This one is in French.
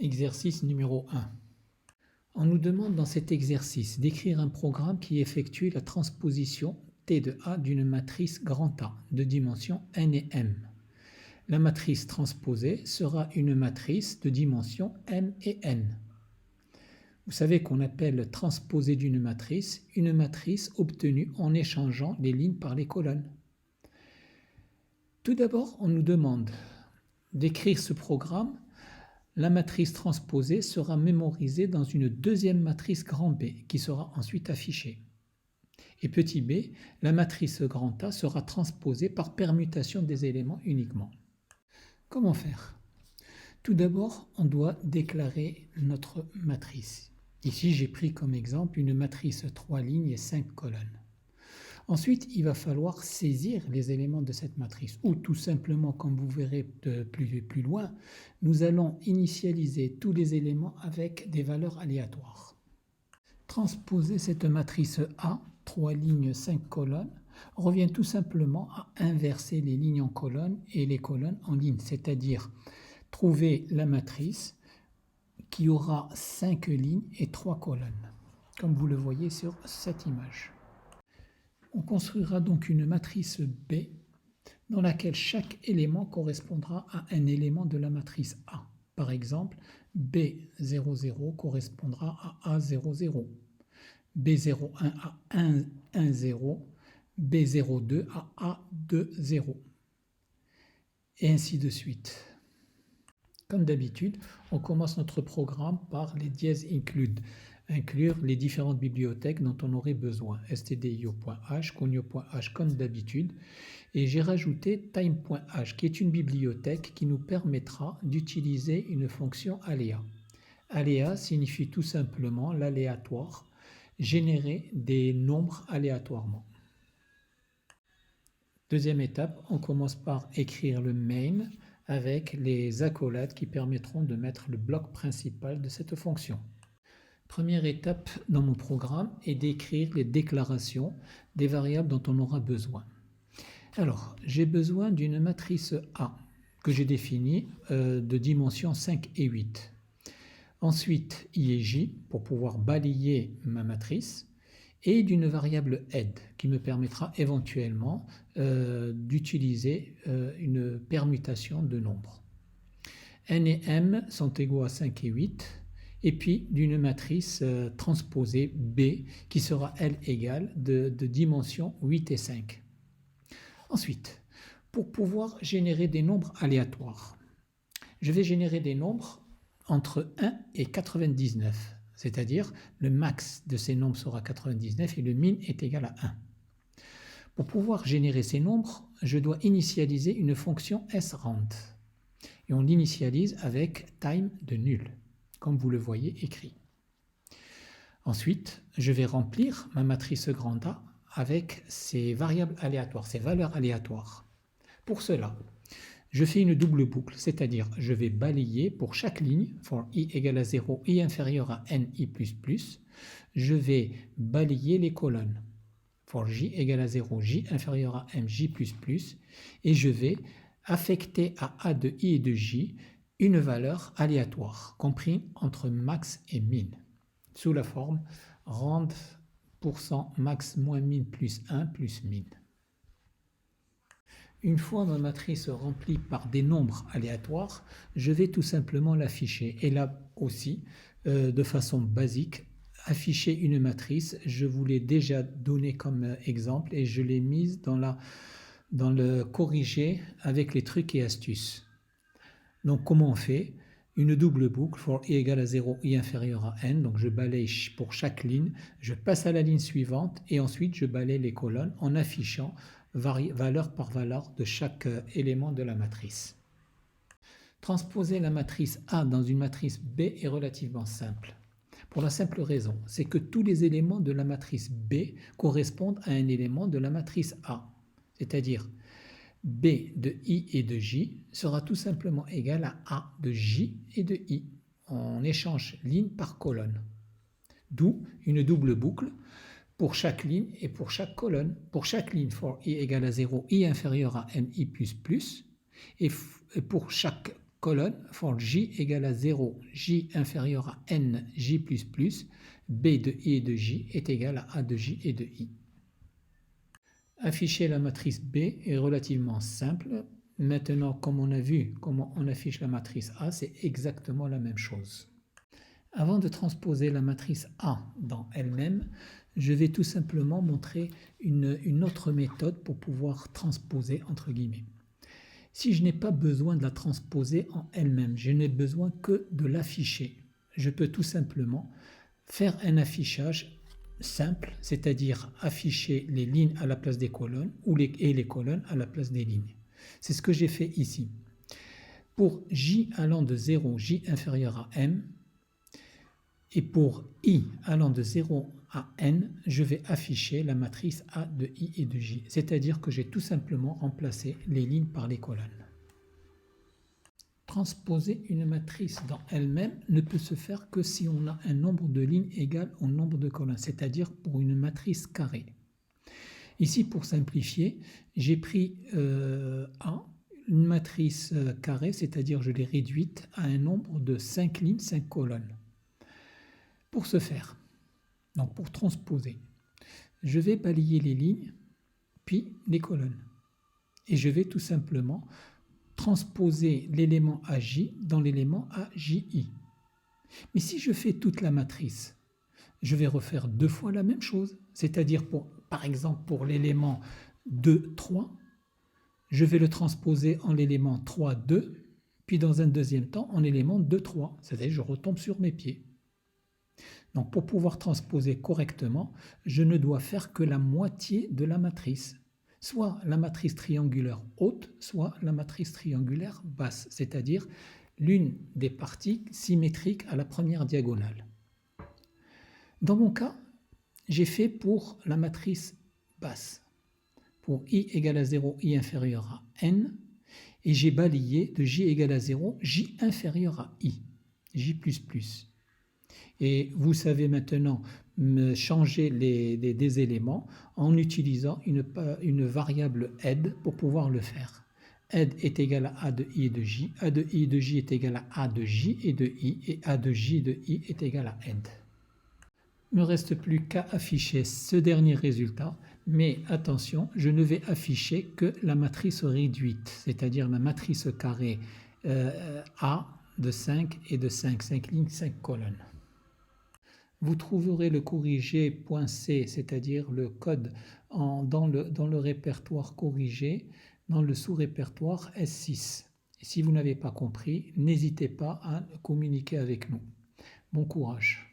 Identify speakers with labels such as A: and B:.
A: Exercice numéro 1. On nous demande dans cet exercice d'écrire un programme qui effectue la transposition T de A d'une matrice grand A de dimension n et m. La matrice transposée sera une matrice de dimension m et n. Vous savez qu'on appelle transposée d'une matrice une matrice obtenue en échangeant les lignes par les colonnes. Tout d'abord, on nous demande d'écrire ce programme. La matrice transposée sera mémorisée dans une deuxième matrice grand B qui sera ensuite affichée. Et petit b, la matrice grand A sera transposée par permutation des éléments uniquement. Comment faire? Tout d'abord, on doit déclarer notre matrice. Ici, j'ai pris comme exemple une matrice 3 lignes et 5 colonnes. Ensuite, il va falloir saisir les éléments de cette matrice, ou tout simplement, comme vous verrez plus loin, nous allons initialiser tous les éléments avec des valeurs aléatoires. Transposer cette matrice A, 3 lignes, 5 colonnes, revient tout simplement à inverser les lignes en colonnes et les colonnes en lignes, c'est-à-dire trouver la matrice qui aura 5 lignes et 3 colonnes, comme vous le voyez sur cette image. On construira donc une matrice B dans laquelle chaque élément correspondra à un élément de la matrice A. Par exemple, B00 correspondra à A00, B01 à 10, B02 à A20, et ainsi de suite. Comme d'habitude, on commence notre programme par les dièses include, inclure les différentes bibliothèques dont on aurait besoin, stdio.h, conio.h comme d'habitude, et j'ai rajouté time.h qui est une bibliothèque qui nous permettra d'utiliser une fonction aléa. Aléa signifie tout simplement l'aléatoire, générer des nombres aléatoirement. Deuxième étape, on commence par écrire le main avec les accolades qui permettront de mettre le bloc principal de cette fonction. Première étape dans mon programme est d'écrire les déclarations des variables dont on aura besoin. Alors, j'ai besoin d'une matrice A que j'ai définie de dimension 5 et 8. Ensuite, I et J pour pouvoir balayer ma matrice et d'une variable head qui me permettra éventuellement d'utiliser une permutation de nombres. N et M sont égaux à 5 et 8. Et puis d'une matrice transposée B qui sera elle égale de dimension 8 et 5. Ensuite, pour pouvoir générer des nombres aléatoires, je vais générer des nombres entre 1 et 99, c'est-à-dire le max de ces nombres sera 99 et le min est égal à 1. Pour pouvoir générer ces nombres, je dois initialiser une fonction srand et on l'initialise avec time de nul, comme vous le voyez écrit. Ensuite, je vais remplir ma matrice grand A avec ces variables aléatoires, ces valeurs aléatoires. Pour cela, je fais une double boucle, c'est-à-dire je vais balayer pour chaque ligne, for i égale à 0, i inférieur à ni++, je vais balayer les colonnes, for j égale à 0, j inférieur à mj++, et je vais affecter à a de i et de j une valeur aléatoire, comprise entre max et min, sous la forme rand %max moins min plus 1 plus min. Une fois ma matrice remplie par des nombres aléatoires, je vais tout simplement l'afficher. Et là aussi, de façon basique, afficher une matrice, je vous l'ai déjà donné comme exemple et je l'ai mise dans le corrigé avec les trucs et astuces. Donc comment on fait? Une double boucle, for i égale à 0, i inférieur à n, donc je balaye pour chaque ligne, je passe à la ligne suivante et ensuite je balaye les colonnes en affichant valeur par valeur de chaque élément de la matrice. Transposer la matrice A dans une matrice B est relativement simple. Pour la simple raison, c'est que tous les éléments de la matrice B correspondent à un élément de la matrice A, c'est-à-dire B de I et de J sera tout simplement égal à A de J et de I. On échange ligne par colonne. D'où une double boucle pour chaque ligne et pour chaque colonne. Pour chaque ligne, for i égale à 0, i inférieur à mi++, et pour chaque colonne, for j égale à 0, j inférieur à n, j++, b de i et de j est égal à a de j et de i. Afficher la matrice B est relativement simple. Maintenant, comme on a vu comment on affiche la matrice A, c'est exactement la même chose. Avant de transposer la matrice A dans elle-même, je vais tout simplement montrer une autre méthode pour pouvoir transposer entre guillemets. Si je n'ai pas besoin de la transposer en elle-même, je n'ai besoin que de l'afficher. Je peux tout simplement faire un affichage simple, c'est-à-dire afficher les lignes à la place des colonnes et les colonnes à la place des lignes. C'est ce que j'ai fait ici. Pour j allant de 0, j inférieur à m, et pour i allant de 0 à n, je vais afficher la matrice A de i et de j, c'est-à-dire que j'ai tout simplement remplacé les lignes par les colonnes. Transposer une matrice dans elle-même ne peut se faire que si on a un nombre de lignes égal au nombre de colonnes, c'est-à-dire pour une matrice carrée. Ici, pour simplifier, j'ai pris A, une matrice carrée, c'est-à-dire je l'ai réduite à un nombre de 5 lignes, 5 colonnes. Pour ce faire, donc pour transposer, je vais balayer les lignes, puis les colonnes. Et je vais tout simplement transposer l'élément AJ dans l'élément AJI. Mais si je fais toute la matrice, je vais refaire deux fois la même chose. C'est-à-dire, par exemple, pour l'élément 2, 3, je vais le transposer en l'élément 3, 2, puis dans un deuxième temps en l'élément 2, 3. C'est-à-dire, je retombe sur mes pieds. Donc, pour pouvoir transposer correctement, je ne dois faire que la moitié de la matrice. Soit la matrice triangulaire haute, soit la matrice triangulaire basse, c'est-à-dire l'une des parties symétriques à la première diagonale. Dans mon cas, j'ai fait pour la matrice basse, pour i égale à 0, i inférieur à n, et j'ai balayé de j égale à 0, j inférieur à i, j++. Et vous savez maintenant changer des éléments en utilisant une variable aide pour pouvoir le faire. Aide est égal à a de i et de j, a de i et de j est égal à a de j et de i, et a de j de i est égal à aide. Il ne me reste plus qu'à afficher ce dernier résultat, mais attention, je ne vais afficher que la matrice réduite, c'est-à-dire ma matrice carrée A de 5 et de 5 lignes, 5 colonnes. Vous trouverez le corrigé .c, c'est-à-dire le code dans le répertoire corrigé, dans le sous-répertoire S6. Et si vous n'avez pas compris, n'hésitez pas à communiquer avec nous. Bon courage.